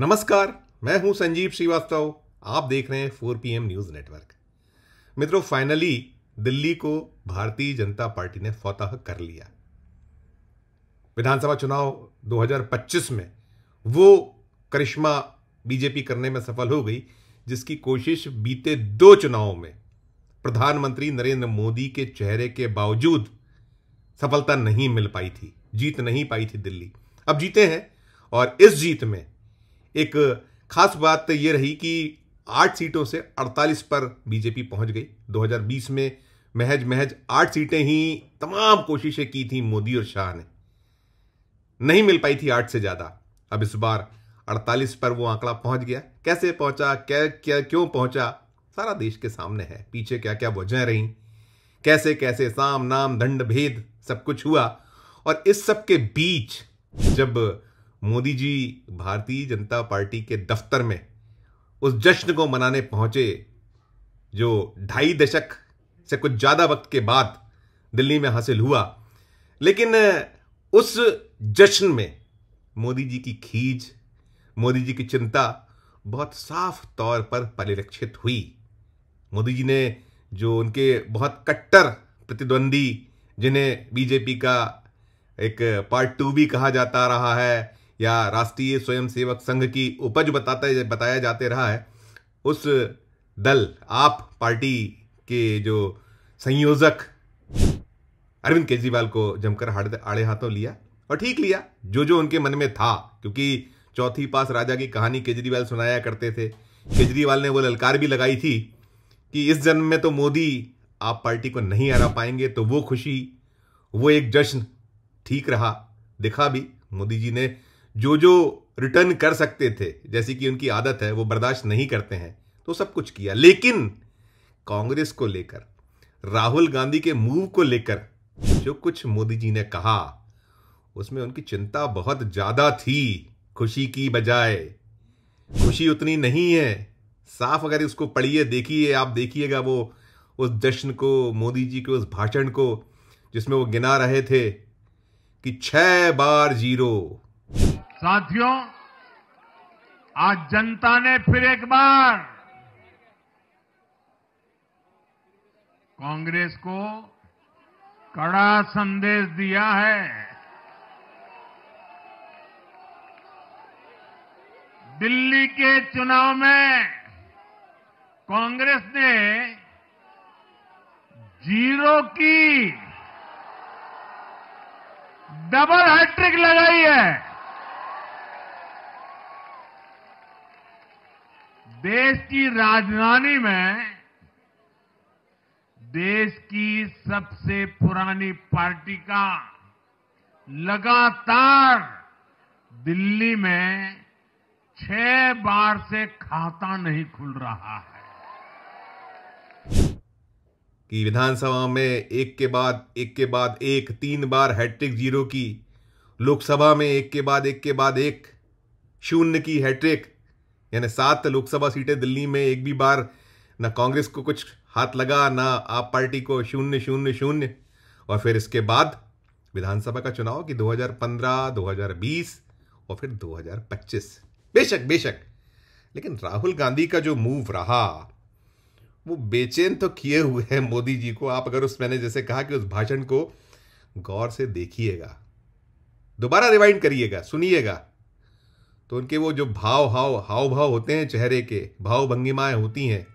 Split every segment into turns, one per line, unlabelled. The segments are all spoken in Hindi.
नमस्कार, मैं हूं संजीव श्रीवास्तव। आप देख रहे हैं 4PM न्यूज नेटवर्क। मित्रों, फाइनली दिल्ली को भारतीय जनता पार्टी ने फतह कर लिया। विधानसभा चुनाव 2025 में वो करिश्मा बीजेपी करने में सफल हो गई, जिसकी कोशिश बीते 2 चुनावों में प्रधानमंत्री नरेंद्र मोदी के चेहरे के बावजूद सफलता नहीं मिल पाई थी, जीत नहीं पाई थी दिल्ली। अब जीते हैं और इस जीत में एक खास बात यह रही कि 8 सीटों से 48 पर बीजेपी पहुंच गई। 2020 में महज 8 सीटें ही तमाम कोशिशें की थी मोदी और शाह ने, नहीं मिल पाई थी 8 से ज्यादा। अब इस बार 48 पर वो आंकड़ा पहुंच गया। कैसे पहुंचा, क्यों पहुंचा, सारा देश के सामने है। पीछे क्या क्या वजह रही, कैसे कैसे साम नाम दंड भेद सब कुछ हुआ। और इस सब के बीच जब मोदी जी भारतीय जनता पार्टी के दफ्तर में उस जश्न को मनाने पहुंचे जो 2.5 दशक से कुछ ज्यादा वक्त के बाद दिल्ली में हासिल हुआ, लेकिन उस जश्न में मोदी जी की खीज, मोदी जी की चिंता बहुत साफ तौर पर परिलक्षित हुई। मोदी जी ने जो उनके बहुत कट्टर प्रतिद्वंदी, जिन्हें बीजेपी का एक पार्ट 2 भी कहा जाता रहा है या राष्ट्रीय स्वयंसेवक संघ की उपज बताया जाते रहा है, उस दल आप पार्टी के जो संयोजक अरविंद केजरीवाल को जमकर आड़े हाथों लिया। और ठीक लिया, जो उनके मन में था, क्योंकि चौथी पास राजा की कहानी केजरीवाल सुनाया करते थे। केजरीवाल ने वो ललकार भी लगाई थी कि इस जन्म में तो मोदी आप पार्टी को नहीं हरा पाएंगे। तो वो खुशी, वो एक जश्न ठीक रहा, दिखा भी। मोदी जी ने जो रिटर्न कर सकते थे, जैसी कि उनकी आदत है, वो बर्दाश्त नहीं करते हैं, तो सब कुछ किया। लेकिन कांग्रेस को लेकर, राहुल गांधी के मूव को लेकर जो कुछ मोदी जी ने कहा, उसमें उनकी चिंता बहुत ज्यादा थी, खुशी की बजाय। खुशी उतनी नहीं है। साफ अगर उसको पढ़िए, देखिए, आप देखिएगा वो उस जश्न को, मोदी जी के उस भाषण को, जिसमें वो गिना रहे थे कि 6 बार 0।
साथियों, आज जनता ने फिर एक बार कांग्रेस को कड़ा संदेश दिया है। दिल्ली के चुनाव में कांग्रेस ने 0 की डबल हैट्रिक लगाई है। देश की राजधानी में देश की सबसे पुरानी पार्टी का लगातार दिल्ली में 6 बार से खाता नहीं खुल रहा है।
कि विधानसभा में एक के बाद एक 3 बार हैट्रिक 0 की, लोकसभा में एक के बाद एक 0 की हैट्रिक, यानी 7 लोकसभा सीटें दिल्ली में एक भी बार ना कांग्रेस को कुछ हाथ लगा, ना आप पार्टी को 0-0-0। और फिर इसके बाद विधानसभा का चुनाव कि 2015, 2020 और फिर 2025। बेशक लेकिन राहुल गांधी का जो मूव रहा, वो बेचैन तो किए हुए हैं मोदी जी को। आप अगर मैंने जैसे कहा कि उस भाषण को गौर से देखिएगा, दोबारा रिवाइंड करिएगा, सुनिएगा, तो उनके वो जो हाव भाव होते हैं, चेहरे के भाव भंगिमाएं होती हैं,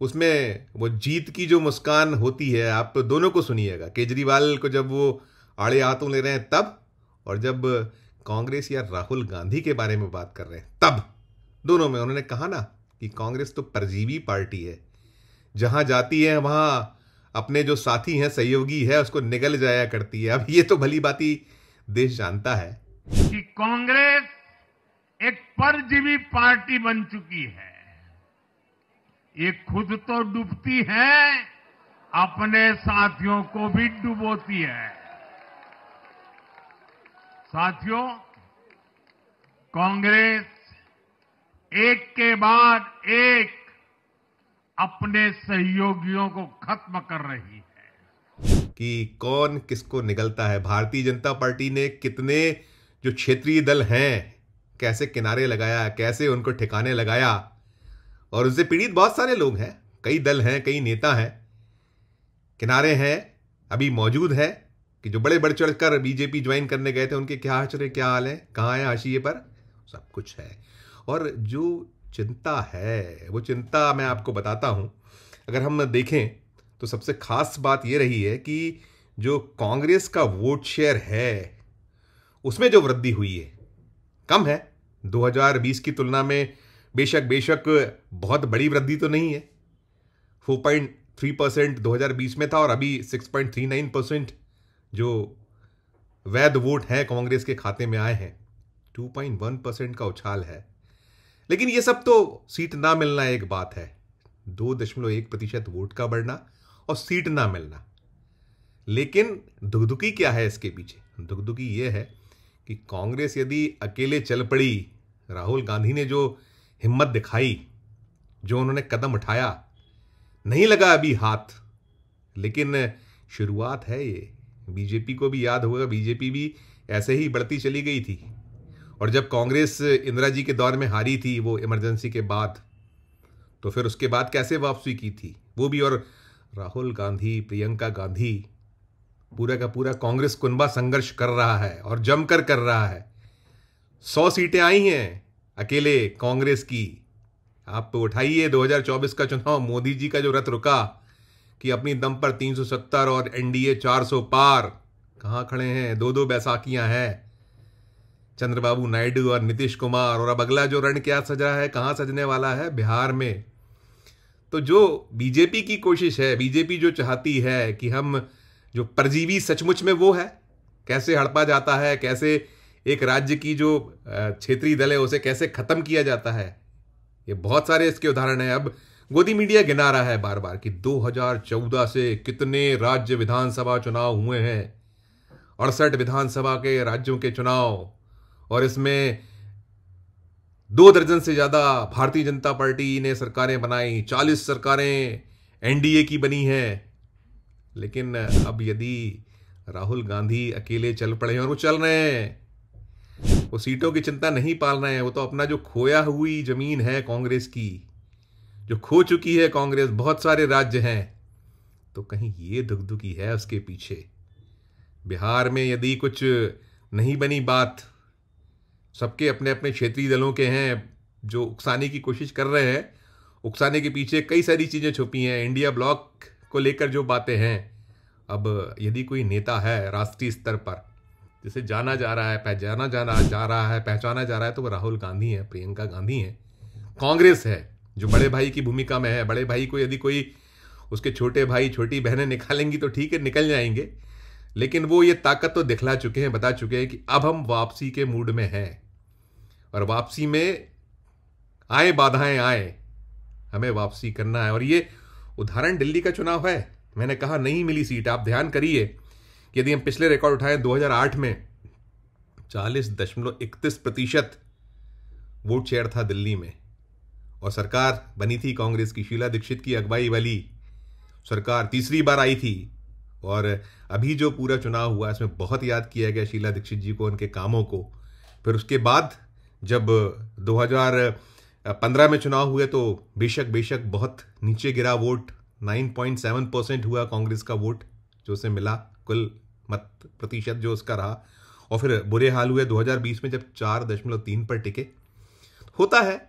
उसमें वो जीत की जो मुस्कान होती है, आप तो दोनों को सुनिएगा। केजरीवाल को जब वो आड़े हाथों ले रहे हैं तब, और जब कांग्रेस या राहुल गांधी के बारे में बात कर रहे हैं तब, दोनों में उन्होंने कहा ना कि कांग्रेस तो परजीवी पार्टी है, जहां जाती है वहां अपने जो साथी हैं, सहयोगी है, उसको निगल जाया करती है। अब ये तो भली बाती देश जानता है
कि कांग्रेस एक परजीवी पार्टी बन चुकी है। ये खुद तो डूबती है, अपने साथियों को भी डुबोती है। साथियों, कांग्रेस एक के बाद एक अपने सहयोगियों को खत्म कर रही है।
कि कौन किसको निगलता है। भारतीय जनता पार्टी ने कितने जो क्षेत्रीय दल हैं, कैसे किनारे लगाया, कैसे उनको ठिकाने लगाया। और उससे पीड़ित बहुत सारे लोग हैं, कई दल हैं, कई नेता हैं, किनारे हैं, अभी मौजूद है कि जो बड़े बढ़ चढ़ कर बीजेपी ज्वाइन करने गए थे उनके क्या आचरे, क्या हाल है, कहाँ है हाशिए पर, सब कुछ है। और जो चिंता है वो चिंता मैं आपको बताता हूं। अगर हम देखें तो सबसे खास बात यह रही है कि जो कांग्रेस का वोट शेयर है उसमें जो वृद्धि हुई है कम है 2020 की तुलना में। बेशक बहुत बड़ी वृद्धि तो नहीं है। 4.3% 2020 में था और अभी 6.39% जो वैध वोट हैं कांग्रेस के खाते में आए हैं। 2.1% का उछाल है। लेकिन ये सब तो सीट ना मिलना एक बात है, 2.1% वोट का बढ़ना और सीट ना मिलना। लेकिन दुगदुकी क्या है इसके पीछे? दुगदुकी ये है कि कांग्रेस यदि अकेले चल पड़ी, राहुल गांधी ने जो हिम्मत दिखाई, जो उन्होंने कदम उठाया, नहीं लगा अभी हाथ, लेकिन शुरुआत है ये। बीजेपी को भी याद होगा, बीजेपी भी ऐसे ही बढ़ती चली गई थी। और जब कांग्रेस इंदिरा जी के दौर में हारी थी वो इमरजेंसी के बाद, तो फिर उसके बाद कैसे वापसी की थी वो भी। और राहुल गांधी, प्रियंका गांधी, पूरा का पूरा कांग्रेस कुनबा संघर्ष कर रहा है और जमकर कर रहा है। 100 सीटें आई हैं अकेले कांग्रेस की। आप उठाइए 2024 का चुनाव, मोदी जी का जो रथ रुका कि अपनी दम पर 370 और एनडीए 400 पार, कहां खड़े हैं? दो बैसाखियां हैं, चंद्रबाबू नायडू और नीतीश कुमार। और अब अगला जो रण क्या सज रहा है, कहां सजने वाला है? बिहार में। तो जो बीजेपी की कोशिश है, बीजेपी जो चाहती है कि हम जो परजीवी सचमुच में वो है, कैसे हड़पा जाता है, कैसे एक राज्य की जो क्षेत्रीय दल है उसे कैसे खत्म किया जाता है, ये बहुत सारे इसके उदाहरण हैं। अब गोदी मीडिया गिना रहा है बार बार कि 2014 से कितने राज्य विधानसभा चुनाव हुए हैं, 68 विधानसभा के राज्यों के चुनाव, और इसमें 2 दर्जन से ज्यादा भारतीय जनता पार्टी ने सरकारें बनाई, 40 सरकारें एनडीए की बनी हैं। लेकिन अब यदि राहुल गांधी अकेले चल पड़े हैं, और वो चल रहे हैं, वो सीटों की चिंता नहीं पाल रहे हैं, वो तो अपना जो खोया हुई जमीन है कांग्रेस की, जो खो चुकी है कांग्रेस, बहुत सारे राज्य हैं, तो कहीं ये दुगदुगी है उसके पीछे। बिहार में यदि कुछ नहीं बनी बात, सबके अपने अपने क्षेत्रीय दलों के हैं जो उकसाने की कोशिश कर रहे हैं, उकसाने के पीछे कई सारी चीजें छुपी हैं, इंडिया ब्लॉक को लेकर जो बातें हैं। अब यदि कोई नेता है राष्ट्रीय स्तर पर जिसे जाना जा रहा है, पहचाना जा रहा है, तो वो राहुल गांधी है, प्रियंका गांधी है, कांग्रेस है जो बड़े भाई की भूमिका में है। बड़े भाई को यदि कोई उसके छोटे भाई छोटी बहनें निकालेंगी तो ठीक है, निकल जाएंगे, लेकिन वो ये ताकत तो दिखला चुके हैं, बता चुके हैं कि अब हम वापसी के मूड में हैं, और वापसी में आए बाधाएं आए, हमें वापसी करना है। और ये उदाहरण दिल्ली का चुनाव है। मैंने कहा नहीं मिली सीट, आप ध्यान करिए कि यदि हम पिछले रिकॉर्ड उठाएं 2008 में 40.31% वोट शेयर था दिल्ली में, और सरकार बनी थी कांग्रेस की, शीला दीक्षित की अगुवाई वाली सरकार तीसरी बार आई थी। और अभी जो पूरा चुनाव हुआ इसमें बहुत याद किया गया शीला दीक्षित जी को, उनके कामों को। फिर उसके बाद जब 2015 में चुनाव हुए तो बेशक बहुत नीचे गिरा वोट, 9.7% हुआ कांग्रेस का वोट जो उसे मिला, कुल मत प्रतिशत जो उसका रहा। और फिर बुरे हाल हुए 2020 में जब 4.3 पर टिके। होता है,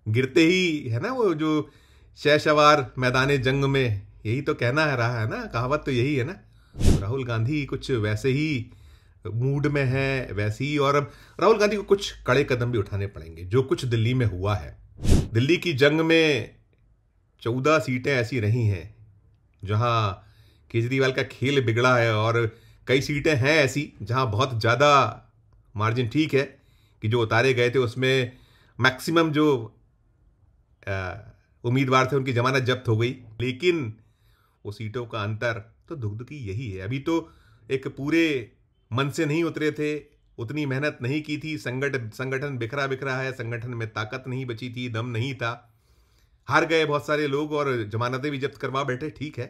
गिरते ही है ना, वो जो शहसवार मैदाने जंग में, यही तो कहना है रहा है ना, कहावत तो यही है ना। राहुल गांधी कुछ वैसे ही मूड में है, वैसे ही। और अब राहुल गांधी को कुछ कड़े कदम भी उठाने पड़ेंगे। जो कुछ दिल्ली में हुआ है, दिल्ली की जंग में 14 सीटें ऐसी रही हैं जहां केजरीवाल का खेल बिगड़ा है, और कई सीटें हैं ऐसी जहां बहुत ज्यादा मार्जिन, ठीक है कि जो उतारे गए थे उसमें मैक्सिमम जो उम्मीदवार थे उनकी जमानत जब्त हो गई, लेकिन वो सीटों का अंतर तो दुगदुगी यही है। अभी तो एक पूरे मन से नहीं उतरे थे, उतनी मेहनत नहीं की थी, संगठन बिखरा है, संगठन में ताकत नहीं बची थी, दम नहीं था, हार गए बहुत सारे लोग और जमानतें भी जब्त करवा बैठे। ठीक है,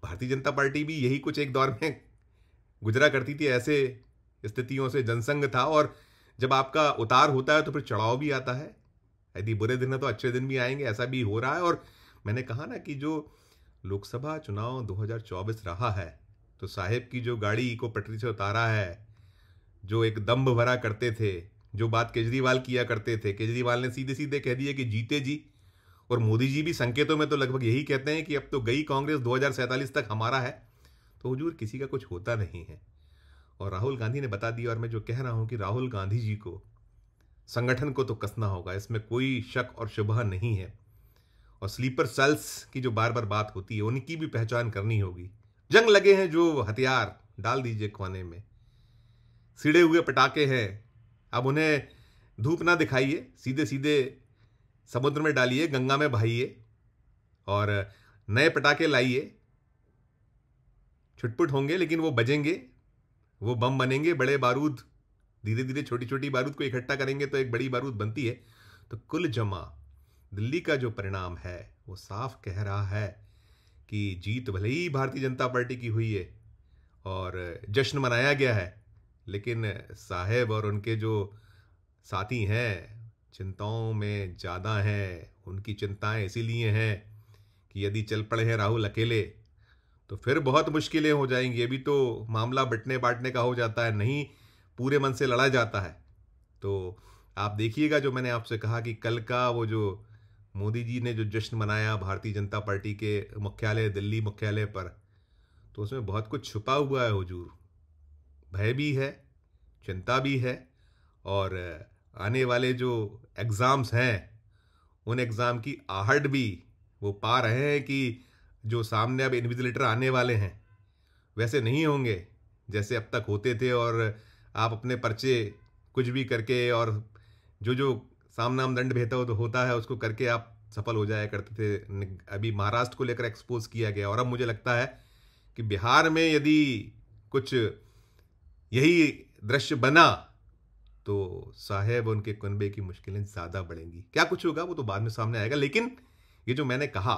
भारतीय जनता पार्टी भी यही कुछ एक दौर में गुजरा करती थी, ऐसे स्थितियों से जनसंघ था। और जब आपका उतार होता है तो फिर चढ़ाव भी आता है। यदि बुरे दिन है तो अच्छे दिन भी आएंगे, ऐसा भी हो रहा है। और मैंने कहा ना कि जो लोकसभा चुनाव 2024 रहा है, तो साहेब की जो गाड़ी को पटरी से उतारा है, जो एक दम्भ भरा करते थे, जो बात केजरीवाल किया करते थे, केजरीवाल ने सीधे सीधे कह दिया कि जीते जी। और मोदी जी भी संकेतों में तो लगभग यही कहते हैं कि अब तो गई कांग्रेस, 2047 तक हमारा है। तो हुजूर किसी का कुछ होता नहीं है। और राहुल गांधी ने बता दिया, और मैं जो कह रहा हूं कि राहुल गांधी जी को, संगठन को तो कसना होगा, इसमें कोई शक और शुबह नहीं है। और स्लीपर सेल्स की जो बार बार बात होती है, उनकी भी पहचान करनी होगी। जंग लगे हैं जो हथियार, डाल दीजिए खाने में। सिड़े हुए पटाखे हैं, अब उन्हें धूप ना दिखाइए, सीधे सीधे समुद्र में डालिए, गंगा में बहाइए और नए पटाखे लाइए। छुटपुट होंगे लेकिन वो बजेंगे, वो बम बनेंगे, बड़े बारूद। धीरे धीरे छोटी छोटी बारूद को इकट्ठा करेंगे तो एक बड़ी बारूद बनती है। तो कुल जमा दिल्ली का जो परिणाम है वो साफ कह रहा है कि जीत भले ही भारतीय जनता पार्टी की हुई है और जश्न मनाया गया है, लेकिन साहेब और उनके जो साथी हैं चिंताओं में ज़्यादा हैं। उनकी चिंताएं इसीलिए हैं कि यदि चल पड़े हैं राहुल अकेले तो फिर बहुत मुश्किलें हो जाएंगी। अभी तो मामला बंटने बांटने का हो जाता है, नहीं पूरे मन से लड़ा जाता है। तो आप देखिएगा, जो मैंने आपसे कहा कि कल का वो जो मोदी जी ने जो जश्न मनाया भारतीय जनता पार्टी के मुख्यालय, दिल्ली मुख्यालय पर, तो उसमें बहुत कुछ छुपा हुआ है हुजूर। भय भी है, चिंता भी है, और आने वाले जो एग्ज़ाम्स हैं उन एग्ज़ाम की आहट भी वो पा रहे हैं कि जो सामने अब इन्विजिलेटर आने वाले हैं वैसे नहीं होंगे जैसे अब तक होते थे, और आप अपने पर्चे कुछ भी करके और जो जो सामनाम दंड भेद होता है उसको करके आप सफल हो जाया करते थे। अभी महाराष्ट्र को लेकर एक्सपोज किया गया, और अब मुझे लगता है कि बिहार में यदि कुछ यही दृश्य बना तो साहेब उनके कुनबे की मुश्किलें ज़्यादा बढ़ेंगी। क्या कुछ होगा वो तो बाद में सामने आएगा, लेकिन ये जो मैंने कहा,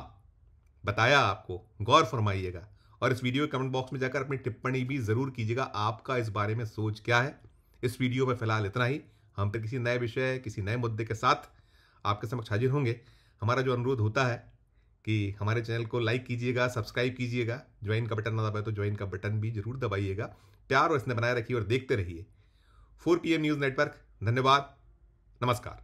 बताया आपको, गौर फरमाइएगा। और इस वीडियो के कमेंट बॉक्स में जाकर अपनी टिप्पणी भी ज़रूर कीजिएगा, आपका इस बारे में सोच क्या है। इस वीडियो में फ़िलहाल इतना ही। हम फिर किसी नए विषय, किसी नए मुद्दे के साथ आपके समक्ष हाजिर होंगे। हमारा जो अनुरोध होता है कि हमारे चैनल को लाइक कीजिएगा, सब्सक्राइब कीजिएगा, ज्वाइन का बटन ना दबाए तो ज्वाइन का बटन भी जरूर दबाइएगा। प्यार और स्नेह बनाए रखिए और देखते रहिए 4 PM न्यूज़ नेटवर्क। धन्यवाद, नमस्कार।